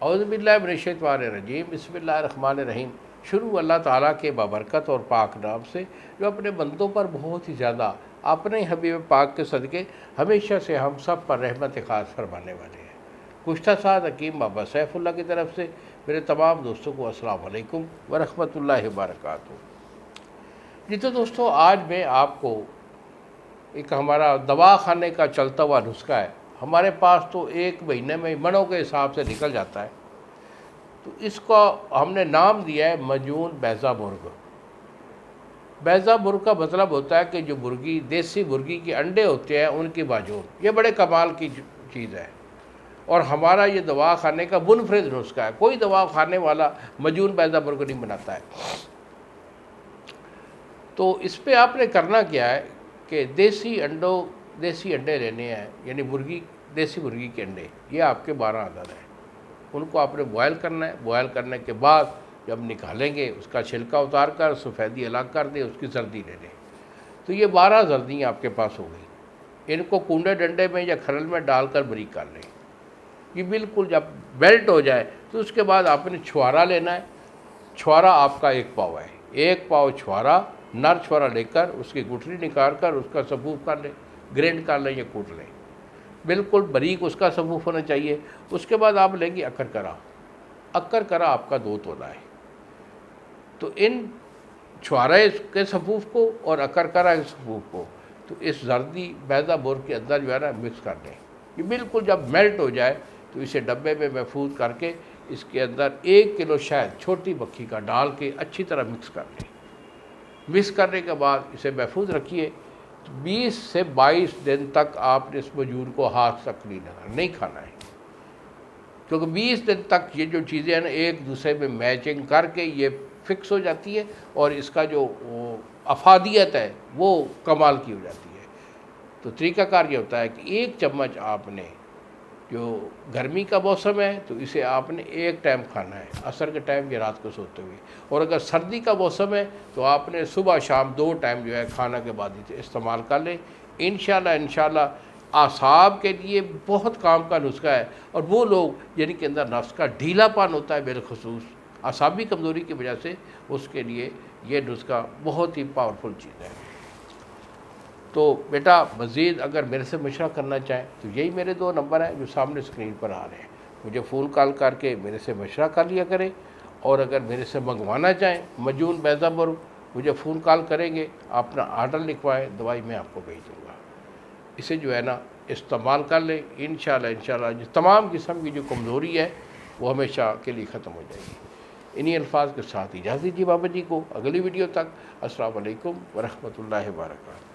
اعوذ باللہ من الشیطان الرجیم، بسم اللہ الرحمن الرحیم۔ شروع اللہ تعالیٰ کے بابرکت اور پاک نام سے جو اپنے بندوں پر بہت ہی زیادہ اپنے حبیب پاک کے صدقے ہمیشہ سے ہم سب پر رحمت خاص فرمانے والے ہیں۔ گزشتہ ساتھ حکیم بابا سیف اللہ کی طرف سے میرے تمام دوستوں کو السلام علیکم ورحمۃ اللہ وبرکاتہ۔ جی تو دوستوں، آج میں آپ کو ایک ہمارا دوا خانے کا چلتا ہوا نسخہ ہے، ہمارے پاس تو ایک مہینے میں منوں کے حساب سے نکل جاتا ہے، تو اس کا ہم نے نام دیا ہے مجون بیضہ مرغ۔ بیضہ مرغ کا مطلب ہوتا ہے کہ جو مرغی، دیسی مرغی کے انڈے ہوتے ہیں ان کی باجون، یہ بڑے کمال کی چیز ہے، اور ہمارا یہ دوا خانے کا منفرد نسخہ ہے، کوئی دوا خانے والا مجون بیضہ مرغ نہیں بناتا ہے۔ تو اس پہ آپ نے کرنا کیا ہے کہ دیسی انڈے لینے ہیں، یعنی دیسی مرغی کے انڈے، یہ آپ کے 12 عدد ہیں، ان کو آپ نے بوائل کرنا ہے۔ بوائل کرنے کے بعد جب نکالیں گے اس کا چھلکا اتار کر سفیدی الگ کر دیں، اس کی زردی لے لیں۔ تو یہ 12 زردیاں آپ کے پاس ہو گئی، ان کو کنڈے ڈنڈے میں یا کھرل میں ڈال کر بریک کر لیں۔ یہ بالکل جب بیلٹ ہو جائے تو اس کے بعد آپ نے چھوارا لینا ہے۔ چھوارا آپ کا 1 پاؤ ہے، 1 پاؤ چھوارا، نر چھوارا لے کر اس کی گٹھلی نکال کر اس کا سفوف کر لیں، گرینڈ کر لیں یا کوٹ لیں، بالکل باریک اس کا سفوف ہونا چاہیے۔ اس کے بعد آپ لیں گے اکر کرا آپ کا 2 تولا ہے، تو ان چھوارے کے سفوف کو اور اکر کرا کے سفوف کو تو اس زردی بیضہ مرغ کے اندر جو ہے نا مکس کر دیں۔ یہ بالکل جب میلٹ ہو جائے تو اسے ڈبے میں محفوظ کر کے اس کے اندر 1 کلو شہد چھوٹی مکھی کا ڈال کے اچھی طرح مکس کر لیں۔ مکس کرنے کے بعد اسے محفوظ رکھیے۔ 20 سے 22 دن تک آپ نے اس مجون کو ہاتھ تک نہیں کھانا ہے، کیونکہ 20 دن تک یہ جو چیزیں ہیں نا ایک دوسرے میں میچنگ کر کے یہ فکس ہو جاتی ہے، اور اس کا جو افادیت ہے وہ کمال کی ہو جاتی ہے۔ تو طریقہ کار یہ ہوتا ہے کہ 1 چمچ آپ نے، جو گرمی کا موسم ہے تو اسے آپ نے 1 ٹائم کھانا ہے، عصر کے ٹائم یا رات کو سوتے ہوئے، اور اگر سردی کا موسم ہے تو آپ نے صبح شام 2 ٹائم جو ہے کھانا کے بعد اسے استعمال کر لیں۔ انشاءاللہ اعصاب کے لیے بہت کام کا نسخہ ہے، اور وہ لوگ جن کے اندر نفس کا ڈھیلا پن ہوتا ہے، بالخصوص اعصابی کمزوری کی وجہ سے، اس کے لیے یہ نسخہ بہت ہی پاورفل چیز ہے۔ تو بیٹا مزید اگر میرے سے مشورہ کرنا چاہیں تو یہی میرے 2 نمبر ہیں جو سامنے اسکرین پر آ رہے ہیں، مجھے فون کال کر کے میرے سے مشورہ کر لیا کریں، اور اگر میرے سے منگوانا چاہیں مجون بیضہ مرغ، مجھے فون کال کریں گے، اپنا آرڈر لکھوائیں، دوائی میں آپ کو بھیج دوں گا۔ اسے جو ہے نا استعمال کر لیں، انشاءاللہ جو تمام قسم کی جو کمزوری ہے وہ ہمیشہ کے لیے ختم ہو جائے گی۔ انہی الفاظ کے ساتھ اجازت دیجیے بابا جی کو، اگلی ویڈیو تک السلام علیکم ورحمۃ اللہ وبرکاتہ۔